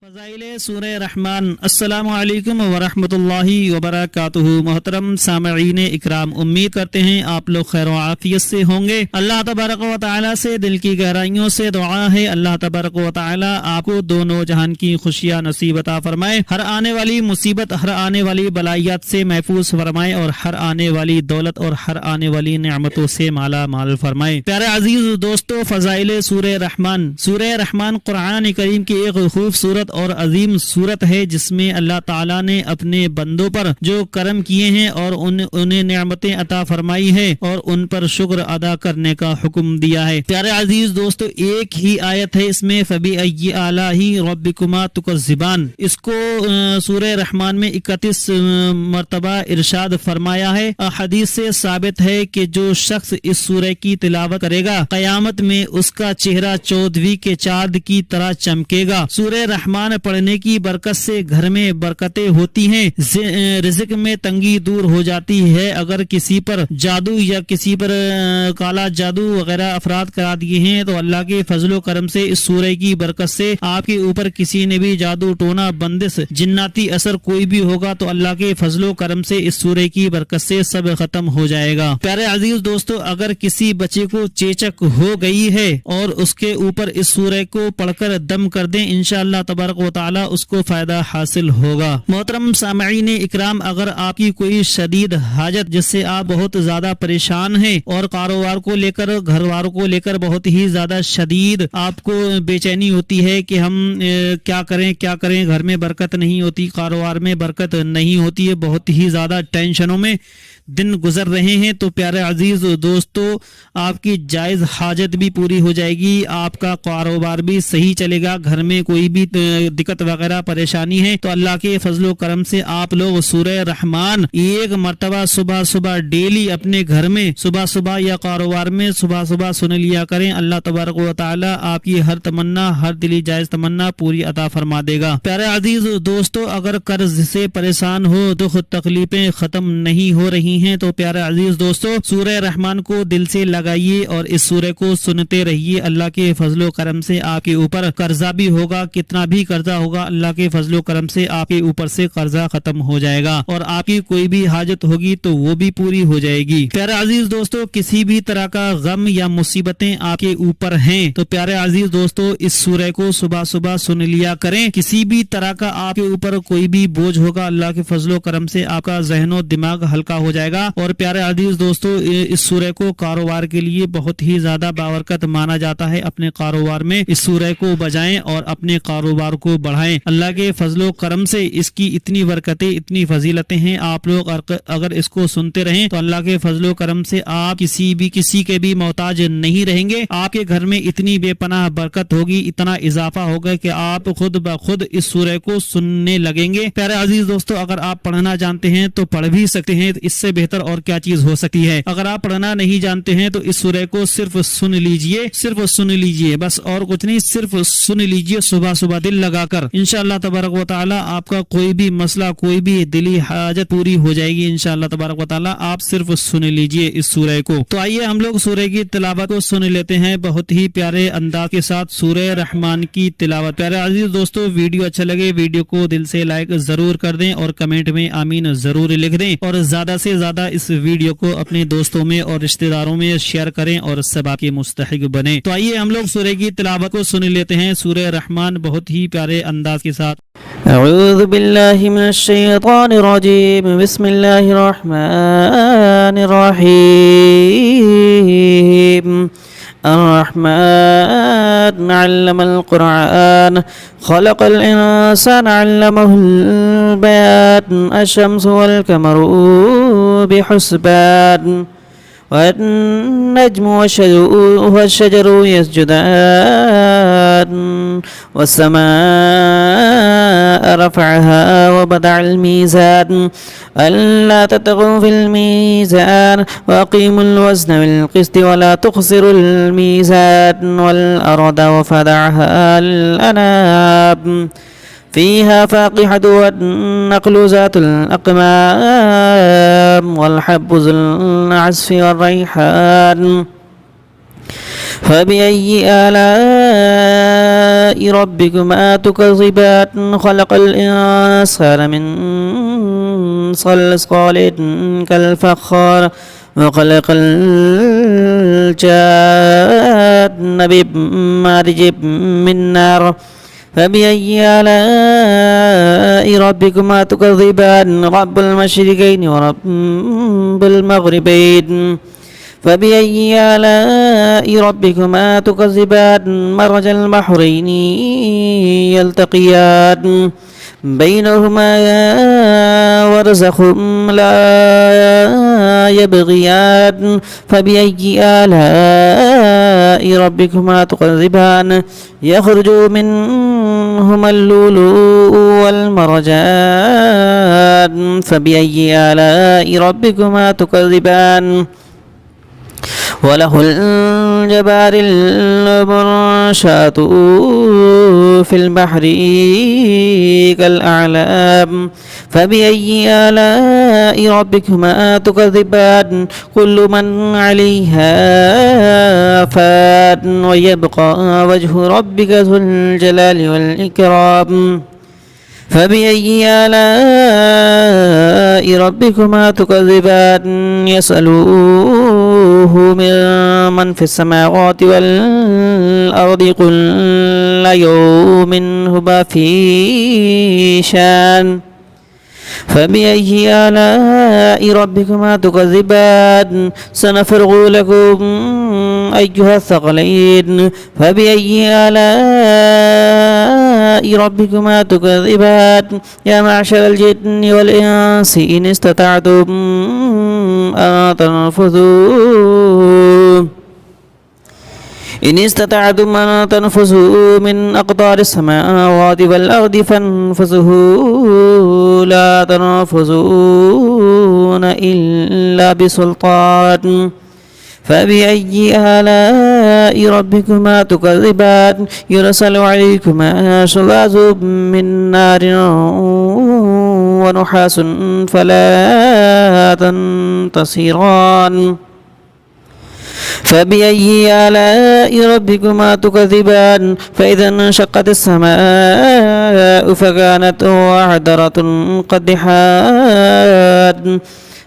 فضائل سورہ رحمان۔ السلام علیکم ورحمۃ اللہ وبرکاتہ۔ محترم سامعین اکرام، امید کرتے ہیں آپ لوگ خیر و عافیت سے ہوں گے۔ اللہ تبارک و تعالی سے دل کی گہرائیوں سے دعا ہے اللہ تبارک و تعالی آپ کو دونوں جہان کی خوشیاں نصیب عطا فرمائے، ہر آنے والی مصیبت، ہر آنے والی بلائیات سے محفوظ فرمائے اور ہر آنے والی دولت اور ہر آنے والی نعمتوں سے مالا مال فرمائے۔ پیارے عزیز دوستو، فضائل سورہ رحمان۔ سورہ رحمان قرآن کریم کی ایک خوبصورت اور عظیم صورت ہے جس میں اللہ تعالیٰ نے اپنے بندوں پر جو کرم کیے ہیں اور انہیں نعمتیں عطا فرمائی ہے اور ان پر شکر ادا کرنے کا حکم دیا ہے۔ پیارے عزیز دوستو، ایک ہی آیت ہے اس میں فَبِأَيِّ آلَاءِ رَبِّكُمَا تُكَذِّبَانِ، اس کو سورہ رحمان میں 31 مرتبہ ارشاد فرمایا ہے۔ حدیث سے ثابت ہے کہ جو شخص اس سورہ کی تلاوت کرے گا قیامت میں اس کا چہرہ 14ویں کے چاند کی طرح چمکے گا۔ سورہ رحمان پڑھنے کی برکت سے گھر میں برکتیں ہوتی ہیں، رزق میں تنگی دور ہو جاتی ہے۔ اگر کسی پر جادو یا کسی پر کالا جادو وغیرہ افراد کرا دیے ہیں تو اللہ کے فضل و کرم سے اس سورہ کی برکت سے آپ کے اوپر کسی نے بھی جادو ٹونا بندش جناتی اثر کوئی بھی ہوگا تو اللہ کے فضل و کرم سے اس سورہ کی برکت سے سب ختم ہو جائے گا۔ پیارے عزیز دوستو، اگر کسی بچے کو چیچک ہو گئی ہے اور اس کے اوپر اس سورہ کو پڑھ کر دم کر دیں، انشاءاللہ تبارک و تعالی اس کو فائدہ حاصل ہوگا۔ محترم سامعین اکرام، اگر آپ کی کوئی شدید حاجت جس سے آپ بہت زیادہ پریشان ہیں اور کاروبار کو لے کر گھر والوں کو لے کر بہت ہی زیادہ شدید آپ کو بے چینی ہوتی ہے کہ ہم کیا کریں، گھر میں برکت نہیں ہوتی، کاروبار میں برکت نہیں ہوتی ہے، بہت ہی زیادہ ٹینشنوں میں دن گزر رہے ہیں، تو پیارے عزیز دوستو، آپ کی جائز حاجت بھی پوری ہو جائے گی، آپ کا کاروبار بھی صحیح چلے گا، گھر میں کوئی بھی دقت وغیرہ پریشانی ہے تو اللہ کے فضل و کرم سے آپ لوگ سورہ رحمان ایک مرتبہ صبح ڈیلی اپنے گھر میں صبح یا کاروبار میں صبح سن لیا کریں۔ اللہ تبارک و تعالی آپ کی ہر تمنا، ہر دلی جائز تمنا پوری عطا فرما دے گا۔ پیارے عزیز دوستو، اگر قرض سے پریشان ہو، دکھ تکلیفیں ختم نہیں ہو رہی ہیں تو پیارے عزیز دوستو، سورہ رحمان کو دل سے لگائیے اور اس سورہ کو سنتے رہیے۔ اللہ کے فضل و کرم سے آپ کے اوپر قرضہ بھی ہوگا، کتنا بھی قرضہ ہوگا، اللہ کے فضل و کرم سے آپ کے اوپر سے قرضہ ختم ہو جائے گا اور آپ کی کوئی بھی حاجت ہوگی تو وہ بھی پوری ہو جائے گی۔ پیارے عزیز دوستو، کسی بھی طرح کا غم یا مصیبتیں آپ کے اوپر ہیں تو پیارے عزیز دوستو، اس سورہ کو صبح سن لیا کریں۔ کسی بھی طرح کا آپ کے اوپر کوئی بھی بوجھ ہوگا، اللہ کے فضل و کرم سے آپ کا ذہن و دماغ ہلکا ہو جائے گا۔ اور پیارے عزیز دوستو، اس سورہ کو کاروبار کے لیے بہت ہی زیادہ بابرکت مانا جاتا ہے۔ اپنے کاروبار میں اس سورہ کو بجائیں اور اپنے کاروبار کو بڑھائیں۔ اللہ کے فضل و کرم سے اس کی اتنی برکتیں، اتنی فضیلتیں ہیں، آپ لوگ اگر اس کو سنتے رہیں تو اللہ کے فضل و کرم سے آپ کسی کے بھی محتاج نہیں رہیں گے۔ آپ کے گھر میں اتنی بے پناہ برکت ہوگی، اتنا اضافہ ہوگا کہ آپ خود بخود اس سورہ کو سننے لگیں گے۔ پیارے عزیز دوستو، اگر آپ پڑھنا جانتے ہیں تو پڑھ بھی سکتے ہیں، اس سے بہتر اور کیا چیز ہو سکتی ہے۔ اگر آپ پڑھنا نہیں جانتے ہیں تو اس سورہ کو صرف سن لیجئے، بس اور کچھ نہیں، صرف سن لیجئے صبح دل لگا کر۔ انشاءاللہ تبارک و تعالی آپ کا کوئی بھی مسئلہ، کوئی بھی دلی حاجت پوری ہو جائے گی انشاءاللہ تبارک و تعالی۔ آپ صرف سن لیجئے اس سورہ کو۔ تو آئیے ہم لوگ سورہ کی تلاوت کو سن لیتے ہیں بہت ہی پیارے انداز کے ساتھ، سورہ رحمان کی تلاوت۔ پیارے عزیز دوستو، ویڈیو اچھا لگے ویڈیو کو دل سے لائک ضرور کر دیں اور کمنٹ میں آمین ضرور لکھ دیں اور زیادہ سے زیادہ اس ویڈیو کو اپنے دوستوں میں اور رشتہ داروں میں شیئر کریں اور ثواب کے مستحق بنیں۔ تو آئیے ہم لوگ سورہ کی تلاوت کو سن لیتے ہیں، سورہ رحمان بہت ہی پیارے انداز کے ساتھ۔ اعوذ باللہ من الشیطان الرجیم، بسم اللہ الرحمن الرحیم۔ الرحمن علم القرآن خلق الإنسان علمه البيان الشمس والقمر بحسبان والنجم والشجر يسجدان والسماء رفعها ووضع الميزان ألا تطغوا في الميزان وأقيموا الوزن بالقسط ولا تخسروا الميزان والأرض وضعها للأنام فيها فاقحة والنخل ذات الأكمام والحب ذو العصف والريحان فبأي آلاء ربكما تكذبان خلق الإنسان من صلصال كالفخار وخلق الجان بمارج من نار فبأي آلاء ربكما تكذبان رب المشرقين ورب المغربين فبأي آلاء ربكما تكذبان مرج البحرين يلتقيان بينهما برزخ لا يبغيان فبأي آلاء ربكما تكذبان يخرج منهما اللؤلؤ والمرجان فبأي آلاء ربكما تكذبان وله الجبار المنشآت في البحر كالأعلام فبأي آلاء ربكما تكذبان كل من عليها فان ويبقى وجه ربك ذو الجلال والإكرام فبأي آلاء ربكما تكذبان يسألوه من في السماوات والأرض كل يوم هو في شان فبأي آلاء ربكما تكذبان سنفرغ لكم أيها الثقلين فبأي آلاء ربكما تكذبان يا معشر الجن والإنس إن استطعتم أن تنفذوا من أقطار السماوات والأرض فانفذوا لا تنفذون إلا بسلطان فبأي آلاء ربكما تكذبان يرسل عليكما شواظ من نار ونحاس فلا تنتصران فبأي آلاء ربكما تكذبان فإذا انشقت السماء فكانت وعدرة قدحان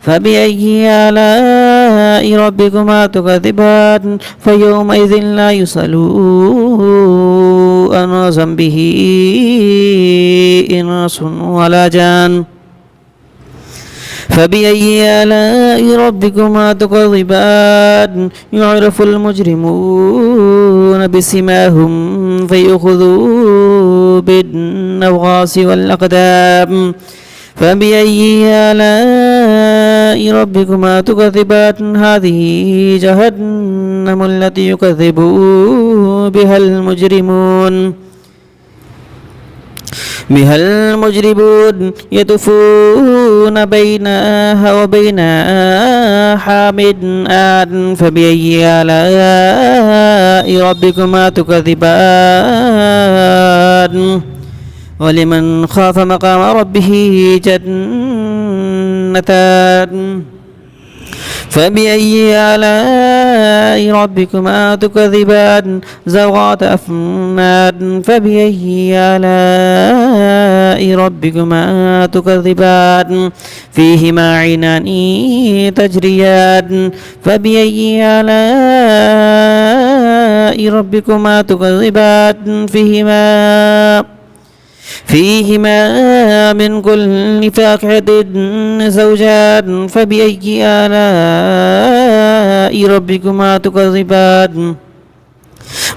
فبأي آلاء ربكما تكذبان فيومئذ لا يسأل عن ذنبه إنس ولا جان فبأي آلاء ربكما تكذبان يعرف المجرمون بسماهم فيأخذوا بالنواصي والأقدام فبأي آلاء ربكما تكذبان هذه جهنم التي يكذب بها المجرمون يطوفون بينها وبين حامد آن فبأي آلاء ربكما تكذبان ولمن خاف مقام ربه جنتان فبأي آلاء ربكما تكذبان ذوات أفنان فبأي آلاء ربكما تكذبان فيهما عينان تجريان فبأي آلاء ربكما تكذبان فيهما من كل فاكهة زوجان فبأي آلاء ربكما تكذبان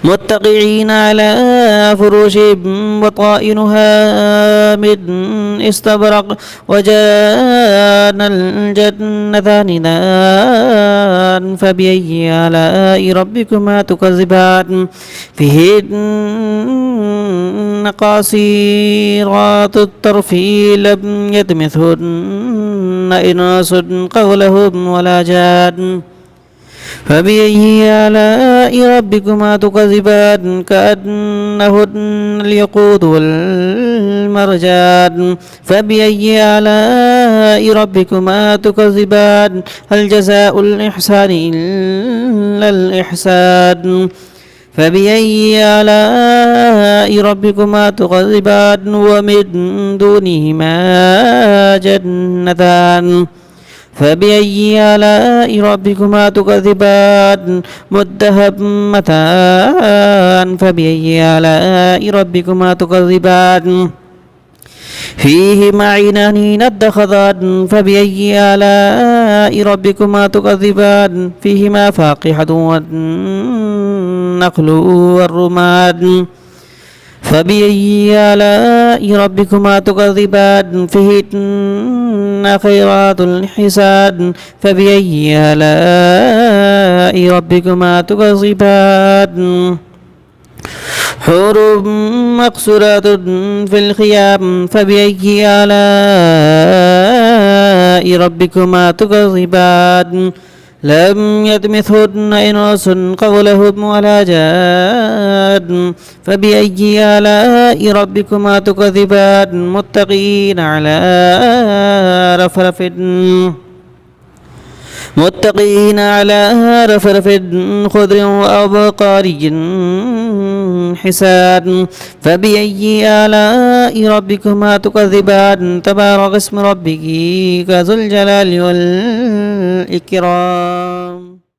متقعين على فروش وطائنها من استبرق وجان الجنتان دان فبأي آلاء ربكما تكذبان فيهن قاصرات الطرف لم يطمثهن إنس قبلهم ولا جان فبأي آلاء ربكما تكذبان كأنهن الياقوت والمرجان فبأي آلاء ربكما تكذبان هل جزاء الإحسان إلا الإحسان فبأي آلاء آلاء ربكما تكذبان ومن دونهما جنتان فبأي آلاء ربكما تكذبان مدهامتان فبأي آلاء ربكما تكذبان فيهما عينان نضختان فبأي آلاء ربكما تكذبان فيهما فاقهة والنخل والرمان فبأي آلاء ربكما تكذبان فيهن خيرات حسان فبأي آلاء ربكما تكذبان حور مقصورات في الخيام فبأي آلاء ربكما تكذبان لم يطمثهن إنس قبلهم ولا جان فبأي آلاء ربكما تكذبان متقين على رفرف خضر وأبقاري حسان فبأي آلاء ربكما تكذبان تبارك اسم ربك ذو الجلال والإكرام